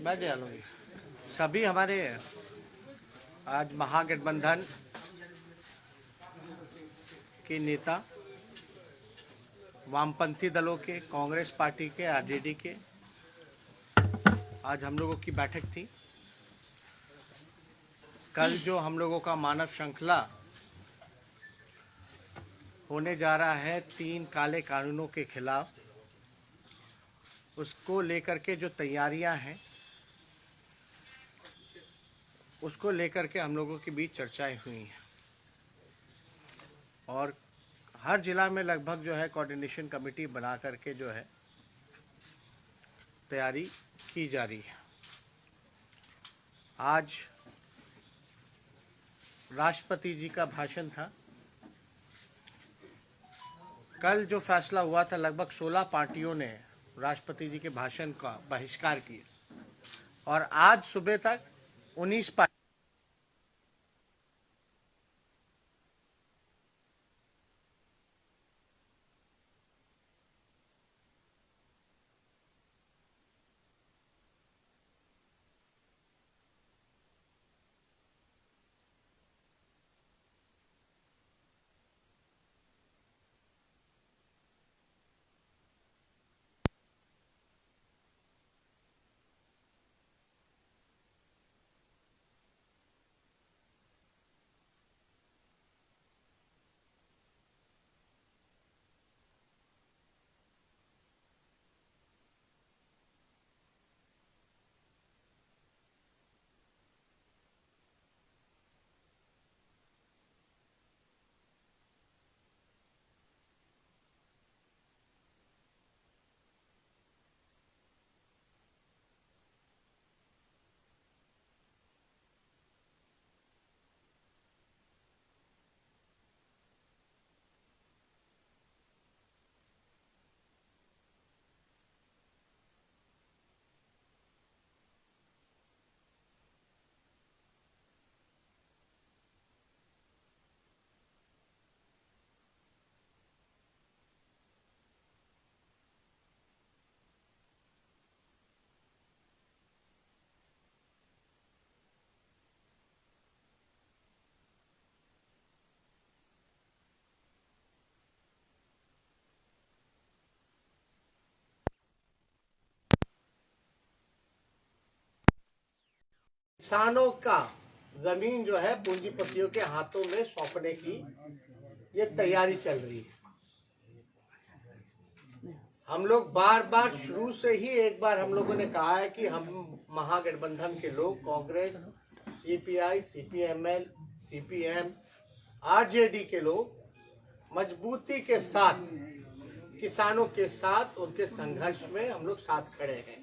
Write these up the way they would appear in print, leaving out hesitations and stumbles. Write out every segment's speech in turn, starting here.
बैठ जाऊंगी। सभी हमारे आज महागठबंधन के नेता, वामपंथी दलों के, कांग्रेस पार्टी के, आरजेडी के, आज हम लोगों की बैठक थी। कल जो हम लोगों का मानव श्रृंखला होने जा रहा है 3 काले कानूनों के खिलाफ, उसको लेकर के जो तैयारियां हैं, उसको लेकर के हम लोगों के बीच चर्चाएं हुई हैं और हर जिला में लगभग जो है कोऑर्डिनेशन कमेटी बना करके जो है तैयारी की जा रही है। आज राष्ट्रपति जी का भाषण था। कल जो फैसला हुआ था, लगभग 16 पार्टियों ने राष्ट्रपति जी के भाषण का बहिष्कार किया और आज सुबह तक 19 पार्टी किसानों का जमीन जो है पूंजीपतियों के हाथों में सौंपने की ये तैयारी चल रही है। हम लोग बार बार शुरू से ही एक बार हम लोगों ने कहा है कि हम महागठबंधन के लोग, Congress, CPI, CPML, CPM, RJD के लोग मजबूती के साथ किसानों के साथ उनके संघर्ष में हम लोग साथ खड़े हैं।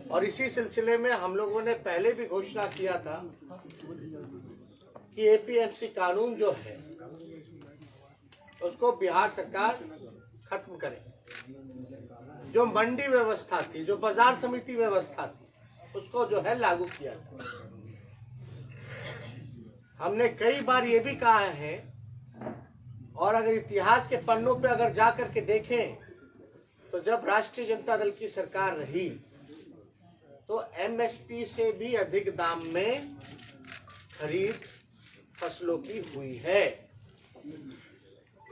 और इसी सिलसिले में हम लोगों ने पहले भी घोषणा किया था कि एपीएमसी कानून जो है उसको बिहार सरकार खत्म करे। जो मंडी व्यवस्था थी, जो बाजार समिति व्यवस्था थी, उसको जो है लागू किया था। हमने कई बार ये भी कहा है और अगर इतिहास के पन्नों पे अगर जा करके देखें तो जब राष्ट्रीय जनता दल की सरकार रही तो एमएसपी से भी अधिक दाम में खरीद फसलों की हुई है।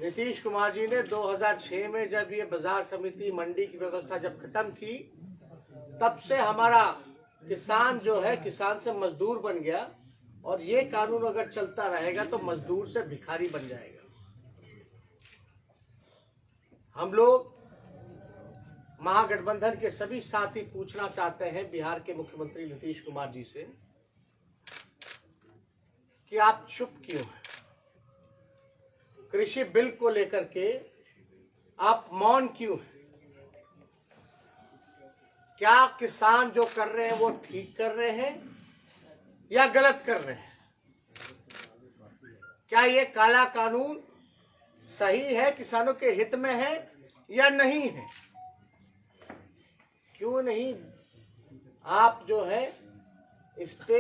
नीतीश कुमार जी ने 2006 में जब ये बाजार समिति मंडी की व्यवस्था जब खत्म की, तब से हमारा किसान जो है किसान से मजदूर बन गया और ये कानून अगर चलता रहेगा तो मजदूर से भिखारी बन जाएगा। हम लोग महागठबंधन के सभी साथी पूछना चाहते हैं बिहार के मुख्यमंत्री नीतीश कुमार जी से कि आप चुप क्यों हैं? कृषि बिल को लेकर के आप मौन क्यों हैं? क्या किसान जो कर रहे हैं वो ठीक कर रहे हैं या गलत कर रहे हैं? क्या ये काला कानून सही है, किसानों के हित में है या नहीं है? क्यों नहीं आप जो है इस पे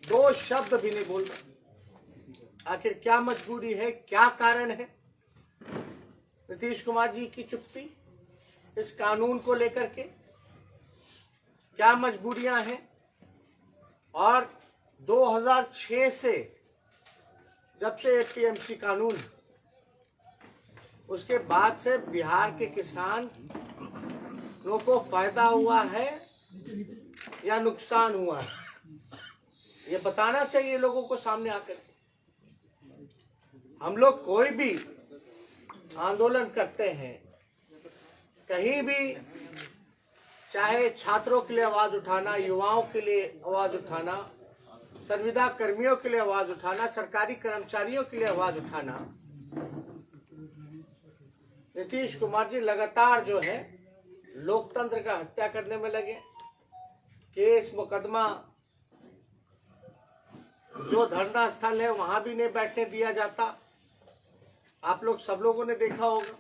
2 शब्द भी नहीं बोल रहे? आखिर क्या मजबूरी है, क्या कारण है नीतीश कुमार जी की चुप्पी इस कानून को लेकर के? क्या मजबूरियां हैं, और 2006 से जब से एपीएमसी कानून, उसके बाद से बिहार के किसान लोगों को फायदा हुआ है या नुकसान हुआ है, ये बताना चाहिए लोगों को सामने आकर। हम लोग कोई भी आंदोलन करते हैं, कहीं भी, चाहे छात्रों के लिए आवाज उठाना, युवाओं के लिए आवाज उठाना, संविदा कर्मियों के लिए आवाज उठाना, सरकारी कर्मचारियों के लिए आवाज उठाना, नीतीश कुमार जी लगातार जो है लोकतंत्र का हत्या करने में लगे। केस मुकदमा, जो धरना स्थल है वहां भी नहीं बैठने दिया जाता। आप लोग सब लोगों ने देखा होगा।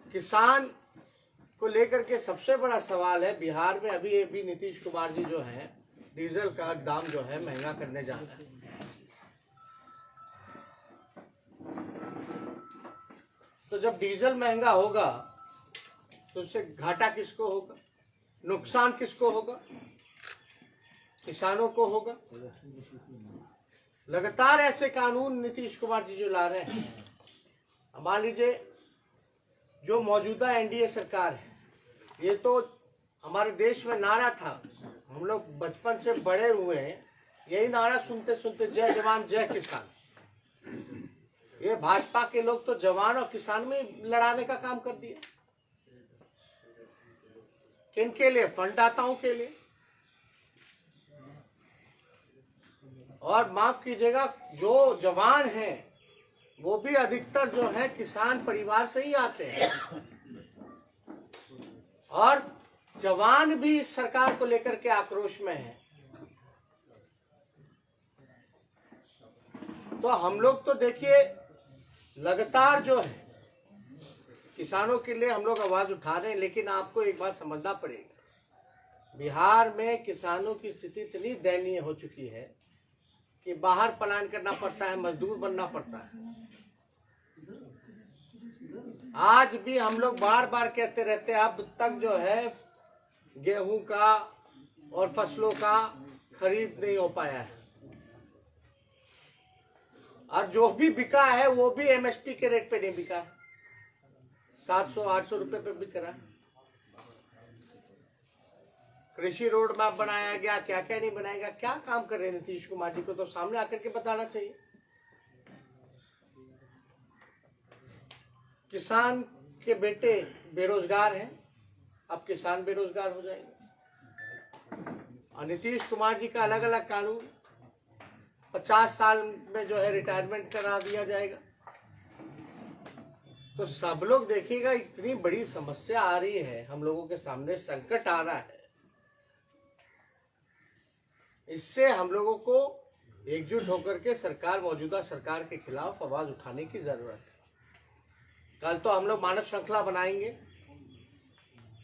किसान को लेकर के सबसे बड़ा सवाल है, बिहार में अभी नीतीश कुमार जी जो है डीजल का दाम जो है महंगा करने जा रहा है। तो जब डीजल महंगा होगा तो उससे घाटा किसको होगा, नुकसान किसको होगा? किसानों को होगा। लगातार ऐसे कानून नीतीश कुमार जी जो ला रहे हैं, मान लीजिए जो मौजूदा एनडीए सरकार है, ये तो हमारे देश में नारा था, हम लोग बचपन से बड़े हुए हैं यही नारा सुनते सुनते, जय जवान जय किसान। ये भाजपा के लोग तो जवान और किसान में लड़ाने का काम कर दिया। किनके लिए? फंडदाताओं के लिए। और माफ कीजिएगा, जो जवान हैं वो भी अधिकतर जो है किसान परिवार से ही आते हैं, और जवान भी इस सरकार को लेकर के आक्रोश में है। तो हम लोग तो देखिए लगातार जो है किसानों के लिए हम लोग आवाज उठा रहे हैं, लेकिन आपको एक बात समझना पड़ेगा, बिहार में किसानों की स्थिति इतनी दयनीय हो चुकी है कि बाहर पलायन करना पड़ता है, मजदूर बनना पड़ता है। आज भी हम लोग बार बार कहते रहते हैं, अब तक जो है गेहूं का और फसलों का खरीद नहीं हो पाया है, और जो भी बिका है वो भी एमएसपी के रेट पे नहीं बिका, 700-800 रुपए पे बिक रहा है। कृषि रोड मैप बनाया गया, क्या क्या नहीं बनाएगा, क्या काम कर रहे हैं नीतीश कुमार जी को तो सामने आकर के बताना चाहिए। किसान के बेटे बेरोजगार हैं, अब किसान बेरोजगार हो जाएंगे। और नीतीश कुमार जी का अलग अलग कानून, 50 साल में जो है रिटायरमेंट करा दिया जाएगा। तो सब लोग देखिएगा, इतनी बड़ी समस्या आ रही है हम लोगों के सामने, संकट आ रहा है, इससे हम लोगों को एकजुट होकर के सरकार, मौजूदा सरकार के खिलाफ आवाज उठाने की जरूरत है। कल तो हम लोग मानव श्रृंखला बनाएंगे,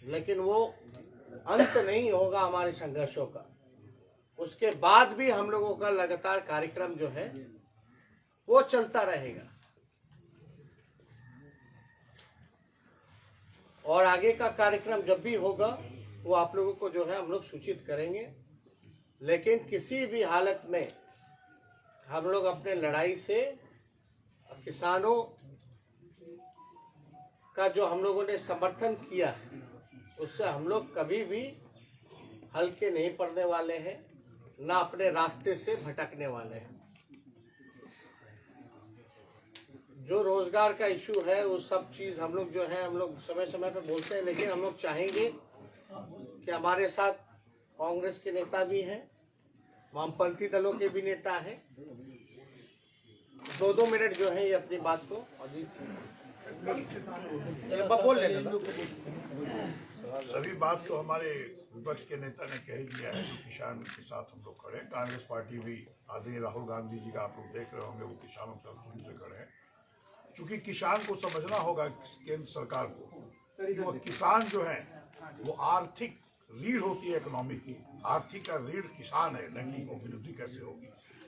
लेकिन वो अंत नहीं होगा हमारे संघर्षों का। उसके बाद भी हम लोगों का लगातार कार्यक्रम जो है वो चलता रहेगा, और आगे का कार्यक्रम जब भी होगा वो आप लोगों को जो है हम लोग सूचित करेंगे। लेकिन किसी भी हालत में हम लोग अपने लड़ाई से किसानों का जो हम लोगों ने समर्थन किया है उससे हम लोग कभी भी हल्के नहीं पड़ने वाले हैं, ना अपने रास्ते से भटकने वाले हैं। जो रोजगार का इशू है वो सब चीज हम लोग जो है हम लोग समय समय पर बोलते हैं, लेकिन हम लोग चाहेंगे कि हमारे साथ कांग्रेस के नेता भी हैं, वामपंथी दलों के भी नेता हैं। 2-2 मिनट जो है ये अपनी बात को बोल लेना। सभी बात तो हमारे विपक्ष के नेता ने कह ही दिया है, जो किसान के साथ हम लोग खड़े हैं। कांग्रेस पार्टी भी, आदरणीय राहुल गांधी जी का आप लोग देख रहे होंगे, वो किसानों के साथ शुरू से खड़े हैं। चूंकि किसान को समझना होगा केंद्र सरकार को, वो किसान जो है वो आर्थिक रीढ़ होती है इकोनॉमी की, आर्थिक का रीढ़ किसान है, न कि विरोधी कैसे होगी।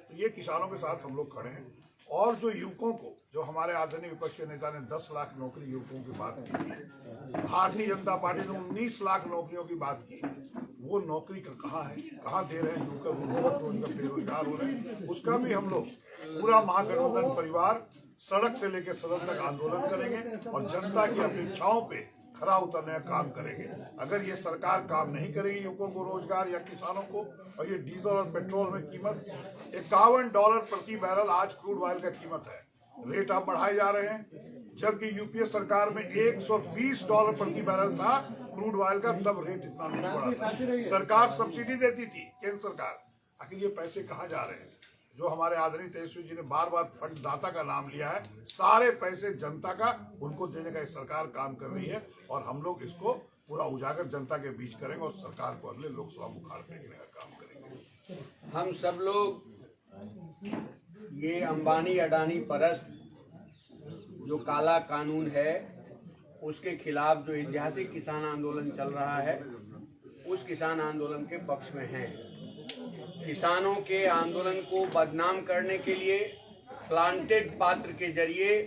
तो ये किसानों के साथ हम लोग खड़े हैं। और जो युवकों को, जो हमारे आदरणीय विपक्ष के नेता ने 10 लाख नौकरी युवकों की बात की, भारतीय जनता पार्टी ने 19 लाख नौकरियों की बात की, वो नौकरी का कहाँ है, कहाँ दे रहे हैं युवक बेरोजगार हो रहे हैं, उसका भी हम लोग पूरा महागठबंधन परिवार सड़क से लेकर सदन तक आंदोलन करेंगे और जनता की अपेक्षाओं पे खरा उतरने का काम करेंगे। अगर ये सरकार काम नहीं करेगी युवकों को रोजगार या किसानों को, और ये डीजल और पेट्रोल में कीमत $51 प्रति बैरल आज क्रूड ऑयल का कीमत है, रेट आप बढ़ाए जा रहे हैं, जबकि यूपीए सरकार में $120 प्रति बैरल था क्रूड ऑयल का, तब रेट इतना नहीं बढ़ा। सरकार सब्सिडी देती थी, केंद्र सरकार। आखिर ये पैसे कहाँ जा रहे हैं? जो हमारे आदरणीय तेजस्वी जी ने बार बार फंड दाता का नाम लिया है, सारे पैसे जनता का, उनको देने का सरकार काम कर रही है और हम लोग इसको पूरा उजागर जनता के बीच करेंगे और सरकार को अगले लोकसभा में उखाड़ फेंकने का काम करेंगे। हम सब लोग ये अंबानी अडानी परस्त जो काला कानून है उसके खिलाफ जो ऐतिहासिक किसान आंदोलन चल रहा है, उस किसान आंदोलन के पक्ष में हैं। किसानों के आंदोलन को बदनाम करने के लिए प्लांटेड पात्र के जरिए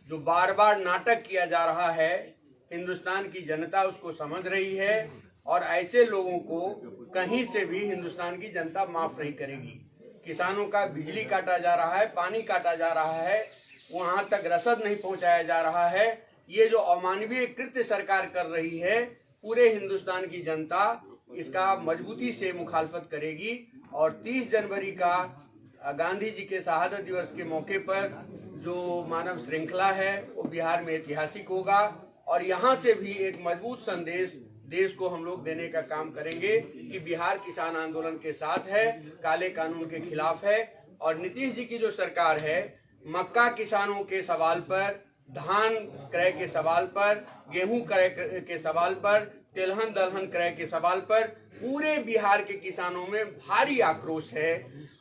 जो बार बार नाटक किया जा रहा है, हिंदुस्तान की जनता उसको समझ रही है और ऐसे लोगों को कहीं से भी हिंदुस्तान की जनता माफ नहीं करेगी। किसानों का बिजली काटा जा रहा है, पानी काटा जा रहा है, वहां तक रसद नहीं पहुंचाया जा रहा है। ये जो अमानवीय कृत्य सरकार कर रही है, पूरे हिंदुस्तान की जनता इसका मजबूती से मुखालफत करेगी और 30 जनवरी का गांधी जी के शहादत दिवस के मौके पर जो मानव श्रृंखला है वो बिहार में ऐतिहासिक होगा और यहाँ से भी एक मजबूत संदेश देश को हम लोग देने का काम करेंगे कि बिहार किसान आंदोलन के साथ है, काले कानून के खिलाफ है। और नीतीश जी की जो सरकार है, मक्का किसानों के सवाल पर, धान क्रय के सवाल पर, गेहूं क्रय के सवाल पर, तिलहन दलहन क्रय के सवाल पर पूरे बिहार के किसानों में भारी आक्रोश है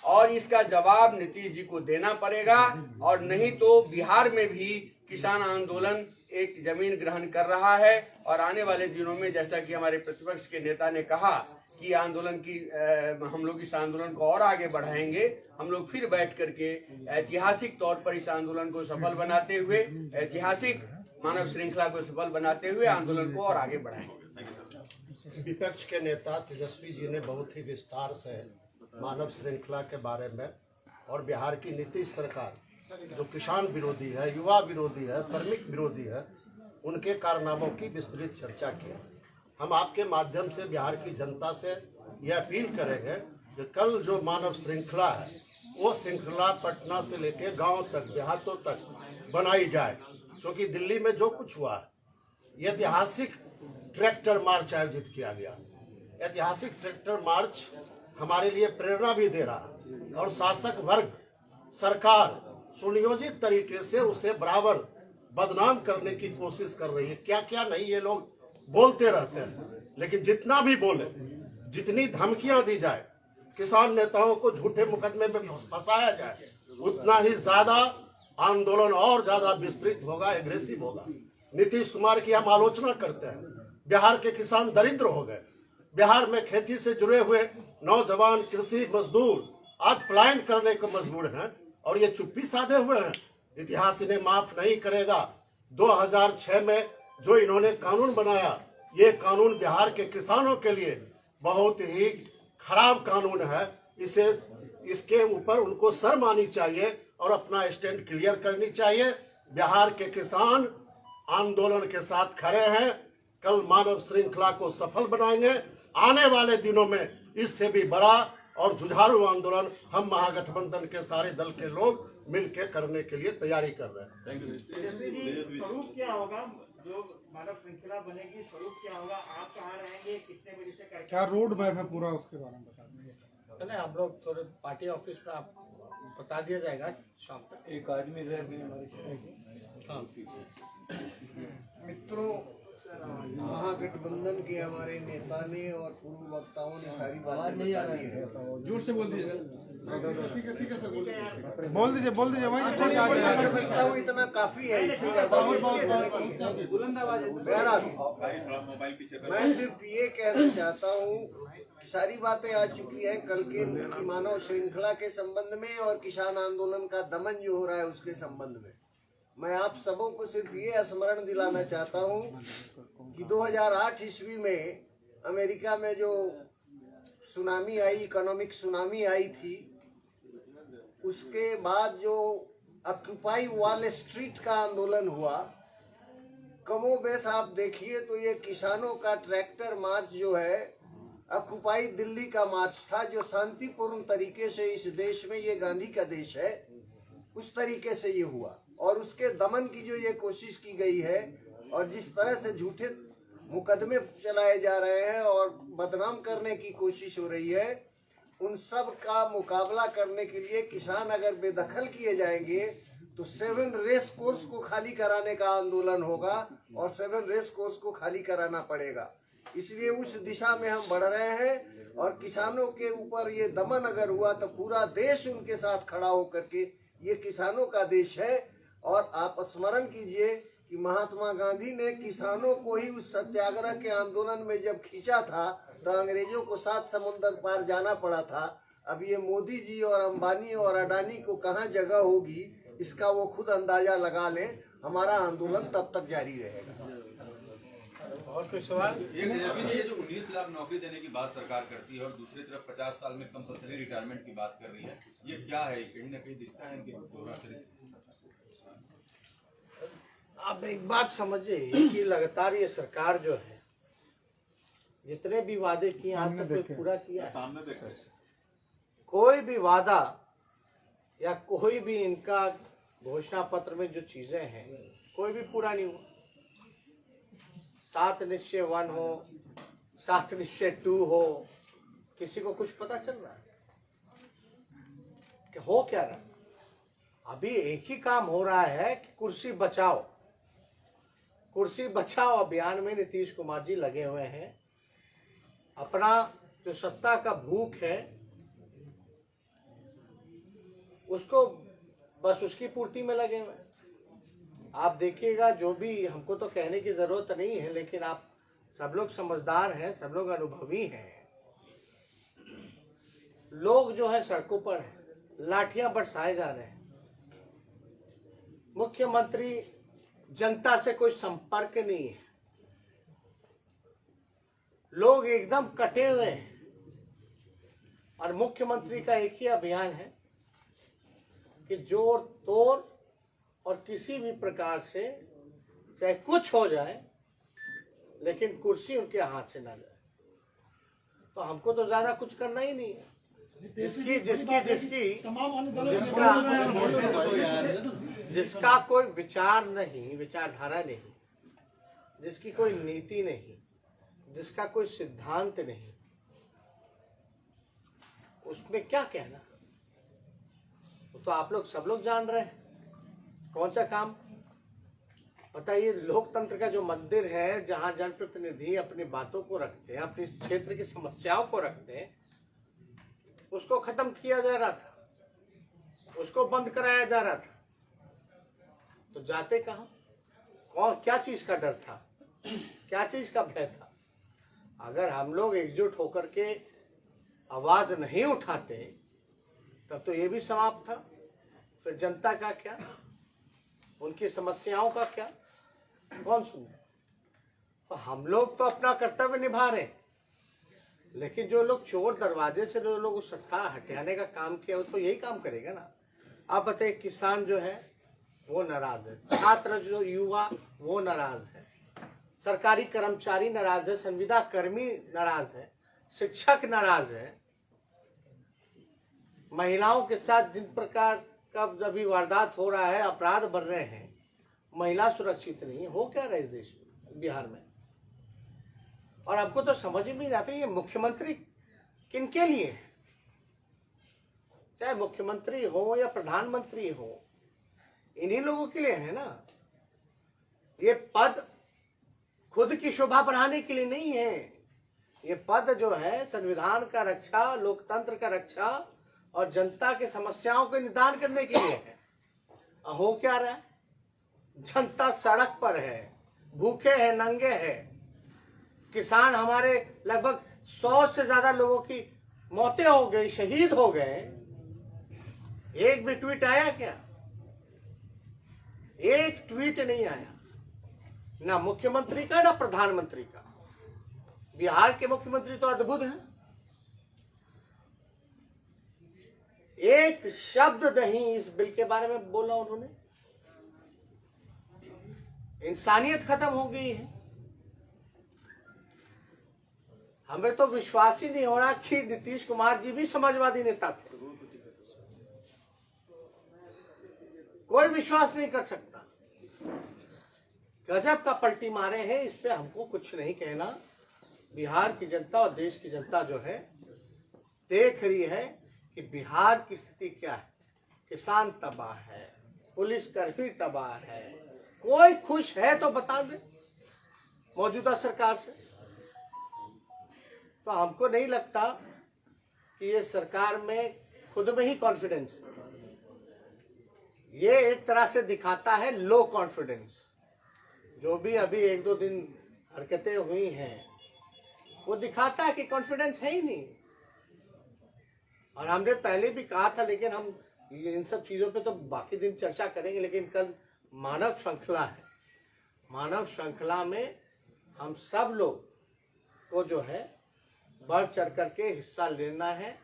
और इसका जवाब नीतीश जी को देना पड़ेगा। और नहीं तो बिहार में भी किसान आंदोलन एक जमीन ग्रहण कर रहा है और आने वाले दिनों में, जैसा कि हमारे प्रतिपक्ष के नेता ने कहा कि आंदोलन की हम लोग इस आंदोलन को और आगे बढ़ाएंगे। हम लोग फिर बैठ करके ऐतिहासिक तौर पर इस आंदोलन को सफल बनाते हुए, ऐतिहासिक मानव श्रृंखला को सफल बनाते हुए आंदोलन को और आगे बढ़ाएंगे। विपक्ष के नेता तेजस्वी जी ने बहुत ही विस्तार से मानव श्रृंखला के बारे में और बिहार की नीतीश सरकार जो किसान विरोधी है, युवा विरोधी है, श्रमिक विरोधी है, उनके कारनामों की विस्तृत चर्चा की। हम आपके माध्यम से बिहार की जनता से यह अपील करेंगे कि कल जो मानव श्रृंखला है वो श्रृंखला पटना से लेकर गांव तक, देहातों तक बनाई जाए, क्योंकि दिल्ली में जो कुछ हुआ है, ऐतिहासिक ट्रैक्टर मार्च आयोजित किया गया। ऐतिहासिक ट्रैक्टर मार्च हमारे लिए प्रेरणा भी दे रहा है और शासक वर्ग, सरकार सुनियोजित तरीके से उसे बराबर बदनाम करने की कोशिश कर रही है। क्या क्या नहीं ये लोग बोलते रहते हैं, लेकिन जितना भी बोले, जितनी धमकियां दी जाए, किसान नेताओं को झूठे मुकदमे में फंसाया जाए, उतना ही ज्यादा आंदोलन और ज्यादा विस्तृत होगा, एग्रेसिव होगा। नीतीश कुमार की हम आलोचना करते हैं। बिहार के किसान दरिद्र हो गए। बिहार में खेती से जुड़े हुए नौजवान कृषि मजदूर आज पलायन करने को मजबूर हैं और ये चुप्पी साधे हुए हैं। इतिहास इन्हें माफ नहीं करेगा। 2006 में जो इन्होंने कानून बनाया, ये कानून बिहार के किसानों के लिए बहुत ही खराब कानून है। इसके ऊपर उनको शर्म आनी चाहिए और अपना स्टैंड क्लियर करनी चाहिए। बिहार के किसान आंदोलन के साथ खड़े हैं। कल मानव श्रृंखला को सफल बनाएंगे। आने वाले दिनों में इससे भी बड़ा और जुझारू आंदोलन हम महागठबंधन के सारे दल के लोग मिलकर करने के लिए तैयारी कर रहे हैं। स्वरूप क्या होगा जो मानव श्रृंखला बनेगी? स्वरूप क्या होगा? आप कहाँ रहेंगे? कितने बजे से करके क्या रोड मैप है पूरा, उसके बारे में बता दीजिए। नहीं, हम लोग थोड़े पार्टी ऑफिस में आप बता दिया जाएगा शाम तक। एक आदमी रह गए हमारे। मित्रों, महागठबंधन के हमारे नेता ने और पूर्व वक्ताओं ने सारी बातें बता दी है। जोर से बोल दीजिए ठीक है सर बोल दीजिए भाई मैं समझता हूँ इतना काफी है, इससे ज्यादा बहरहाल मैं सिर्फ ये कहना चाहता हूँ, सारी बातें आ चुकी हैं कल के मानव श्रृंखला के संबंध में और किसान आंदोलन का दमन जो हो रहा है उसके संबंध में। मैं आप सबों को सिर्फ ये स्मरण दिलाना चाहता हूँ कि 2008 ईस्वी में अमेरिका में जो सुनामी आई, इकोनॉमिक सुनामी आई थी, उसके बाद जो ऑक्यूपाई वॉल स्ट्रीट का आंदोलन हुआ, कमोबेश आप देखिए तो ये किसानों का ट्रैक्टर मार्च जो है ऑक्यूपाई दिल्ली का मार्च था, जो शांतिपूर्ण तरीके से इस देश में, ये गांधी का देश है, उस तरीके से ये हुआ। और उसके दमन की जो ये कोशिश की गई है और जिस तरह से झूठे मुकदमे चलाए जा रहे हैं और बदनाम करने की कोशिश हो रही है, उन सब का मुकाबला करने के लिए किसान अगर बेदखल किए जाएंगे तो 7 रेस कोर्स को खाली कराने का आंदोलन होगा और 7 रेस कोर्स को खाली कराना पड़ेगा। इसलिए उस दिशा में हम बढ़ रहे हैं और किसानों के ऊपर ये दमन अगर हुआ तो पूरा देश उनके साथ खड़ा होकर के, ये किसानों का देश है। और आप स्मरण कीजिए कि महात्मा गांधी ने किसानों को ही उस सत्याग्रह के आंदोलन में जब खींचा था तो अंग्रेजों को 7 समुंदर पार जाना पड़ा था। अब ये मोदी जी और अंबानी और अडानी को कहाँ जगह होगी, इसका वो खुद अंदाजा लगा लें। हमारा आंदोलन तब तक जारी रहेगा। और कोई सवाल? ये जो 19 लाख नौकरी देने की बात सरकार करती है और दूसरी तरफ 50 साल में कंपल्सरी रिटायरमेंट की बात कर रही है, ये क्या है? कहीं ना कहीं दिखता है इनके दोहरा चरित्र। आप एक बात समझिए कि लगातार ये सरकार जो है जितने भी वादे किए आज तक कोई पूरा किया है? कोई भी वादा या कोई भी इनका घोषणा पत्र में जो चीजें हैं कोई भी पूरा नहीं हुआ। 7 निश्चय 1 हो, 7 निश्चय 2 हो, किसी को कुछ पता चल रहा है कि हो क्या रहा? अभी एक ही काम हो रहा है कि कुर्सी बचाओ, कुर्सी बचाओ अभियान में नीतीश कुमार जी लगे हुए हैं। अपना जो सत्ता का भूख है उसको बस उसकी पूर्ति में लगे हुए हैं। आप देखिएगा, जो भी, हमको तो कहने की जरूरत नहीं है, लेकिन आप सब लोग समझदार हैं, सब लोग अनुभवी हैं। लोग जो है सड़कों पर हैं, लाठियां बरसाए जा रहे हैं। मुख्यमंत्री जनता से कोई संपर्क नहीं है, लोग एकदम कटे हुए हैं। और मुख्यमंत्री का एक ही अभियान है कि जोड़ तोड़ और किसी भी प्रकार से चाहे कुछ हो जाए लेकिन कुर्सी उनके हाथ से ना जाए। तो हमको तो ज्यादा कुछ करना ही नहीं है। जिसका कोई विचार नहीं, विचारधारा नहीं, जिसकी कोई नीति नहीं, जिसका कोई सिद्धांत नहीं, उसमें क्या कहना? वो तो आप लोग सब लोग जान रहे हैं कौन सा काम। पता है, ये लोकतंत्र का जो मंदिर है, जहां जनप्रतिनिधि अपनी बातों को रखते हैं, अपने क्षेत्र की समस्याओं को रखते हैं, उसको खत्म किया जा रहा था, उसको बंद कराया जा रहा था। तो जाते कहां? कौन, क्या चीज का डर था, क्या चीज का भय था? अगर हम लोग एकजुट होकर के आवाज नहीं उठाते तब तो ये भी समाप्त था। फिर जनता का क्या, उनकी समस्याओं का क्या, कौन सुने? तो हम लोग तो अपना कर्तव्य निभा रहे, लेकिन जो लोग चोर दरवाजे से जो लोग उस सत्ता हटाने का काम किया वो तो यही काम करेगा ना। आप बताइए, किसान जो है वो नाराज है, छात्र जो युवा वो नाराज है, सरकारी कर्मचारी नाराज है, संविदा कर्मी नाराज है, शिक्षक नाराज है। महिलाओं के साथ जिन प्रकार का जब भी वारदात हो रहा है, अपराध बढ़ रहे हैं, महिला सुरक्षित नहीं है। हो क्या रहा है इस देश में, बिहार में? और आपको तो समझ में नहीं आता ये मुख्यमंत्री किनके लिए है? चाहे मुख्यमंत्री हो या प्रधानमंत्री हो, इन्हीं लोगों के लिए है ना। ये पद खुद की शोभा बढ़ाने के लिए नहीं है। ये पद जो है संविधान का रक्षा, लोकतंत्र का रक्षा और जनता की समस्याओं के निदान करने के लिए है। हो क्या रहा है? जनता सड़क पर है, भूखे हैं, नंगे हैं। किसान हमारे लगभग 100 से ज्यादा लोगों की मौतें हो गई, शहीद हो गए। एक भी ट्वीट आया क्या? एक ट्वीट नहीं आया, ना मुख्यमंत्री का ना प्रधानमंत्री का। बिहार के मुख्यमंत्री तो अद्भुत हैं, एक शब्द नहीं इस बिल के बारे में बोला उन्होंने। इंसानियत खत्म हो गई है। हमें तो विश्वास ही नहीं हो रहा कि नीतीश कुमार जी भी समाजवादी नेता थे। कोई विश्वास नहीं कर सकता। गजब का पलटी मारे हैं। इस पे हमको कुछ नहीं कहना। बिहार की जनता और देश की जनता जो है देख रही है कि बिहार की स्थिति क्या है। किसान तबाह है, पुलिसकर्मी तबाह है। कोई खुश है तो बता दे मौजूदा सरकार से। तो हमको नहीं लगता कि ये सरकार में खुद में ही कॉन्फिडेंस, ये एक तरह से दिखाता है लो कॉन्फिडेंस। जो भी अभी 1-2 दिन हरकतें हुई हैं वो दिखाता है कि कॉन्फिडेंस है ही नहीं। और हमने पहले भी कहा था, लेकिन हम इन सब चीजों पे तो बाकी दिन चर्चा करेंगे। लेकिन कल मानव श्रृंखला है। मानव श्रृंखला में हम सब लोग को जो है बढ़ चढ़ करके हिस्सा लेना है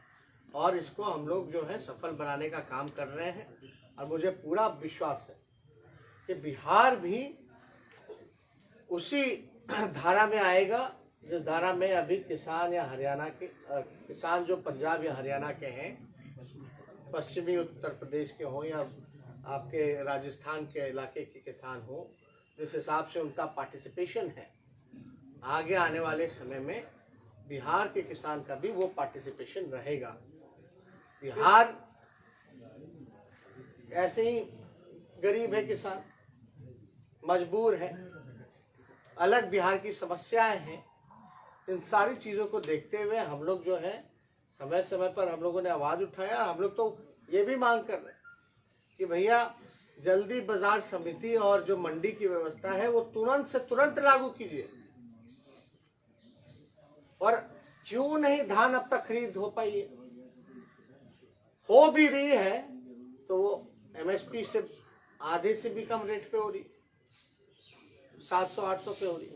और इसको हम लोग जो है सफल बनाने का काम कर रहे हैं। और मुझे पूरा विश्वास है कि बिहार भी उसी धारा में आएगा जिस धारा में अभी किसान या हरियाणा के किसान जो पंजाब या हरियाणा के हैं, पश्चिमी उत्तर प्रदेश के हों या आपके राजस्थान के इलाके के किसान हो, जिस हिसाब से उनका पार्टिसिपेशन है, आगे आने वाले समय में बिहार के किसान का भी वो पार्टिसिपेशन रहेगा। बिहार ऐसे ही गरीब है, किसान मजबूर है, अलग बिहार की समस्याएं हैं। इन सारी चीज़ों को देखते हुए हम लोग जो है समय समय पर हम लोगों ने आवाज़ उठाया। हम लोग तो ये भी मांग कर रहे हैं कि भैया जल्दी बाजार समिति और जो मंडी की व्यवस्था है वो तुरंत से तुरंत लागू कीजिए। और क्यों नहीं धान अब तक खरीद हो पाई है? हो भी रही है तो वो MSP से आधे से भी कम रेट पे हो रही, 700-800 पे हो रही।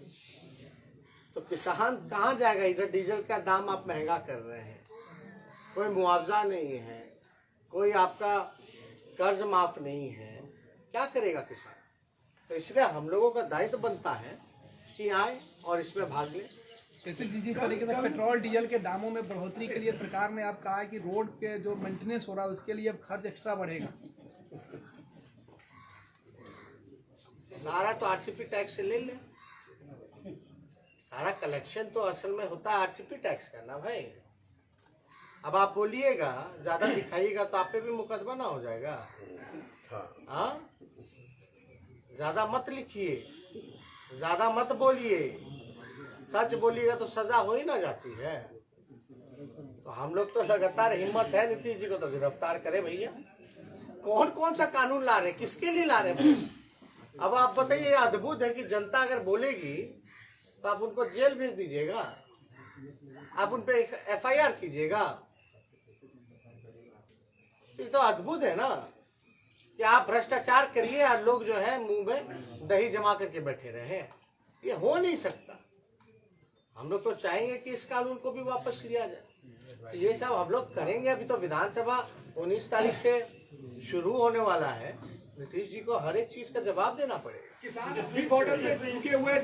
तो किसान कहाँ जाएगा? इधर डीजल का दाम आप महंगा कर रहे हैं, कोई मुआवजा नहीं है, कोई आपका कर्ज माफ नहीं है, क्या करेगा किसान? तो इसलिए हम लोगों का दायित्व बनता है कि आए और इसमें भाग लें। जैसे जिस तरीके से पेट्रोल डीजल के दामों में बढ़ोतरी के लिए सरकार ने आप कहा है कि रोड के जो मेंटेनेंस हो रहा है उसके लिए अब खर्च एक्स्ट्रा बढ़ेगा। सारा तो RCP टैक्स से ले ले। सारा कलेक्शन तो असल में होता है RCP टैक्स का ना भाई। अब आप बोलिएगा, ज्यादा दिखाइएगा तो आप पे भी मुकदमा ना हो जाएगा। हाँ, ज्यादा मत लिखिए, ज्यादा मत बोलिए, सच बोलिएगा तो सजा हो ही ना जाती है। तो हम लोग तो लगातार हिम्मत है नीतीश जी को तो गिरफ्तार करे भैया। कौन कौन सा कानून ला रहे, किसके लिए ला रहे? अब आप बताइए, अद्भुत है कि जनता अगर बोलेगी तो आप उनको जेल भेज दीजिएगा, आप उन पे FIR कीजिएगा। ये तो अद्भुत है ना कि आप भ्रष्टाचार करिए और लोग जो है मुंह में दही जमा करके बैठे रहे। ये हो नहीं सकता। हम लोग तो चाहेंगे कि इस कानून को भी वापस लिया जाए। तो ये सब हम लोग करेंगे। अभी तो विधानसभा 19 तारीख से शुरू होने वाला है। नीतीश जी को हर एक चीज का जवाब देना पड़ेगा। किसान बॉर्डर में रुके हुए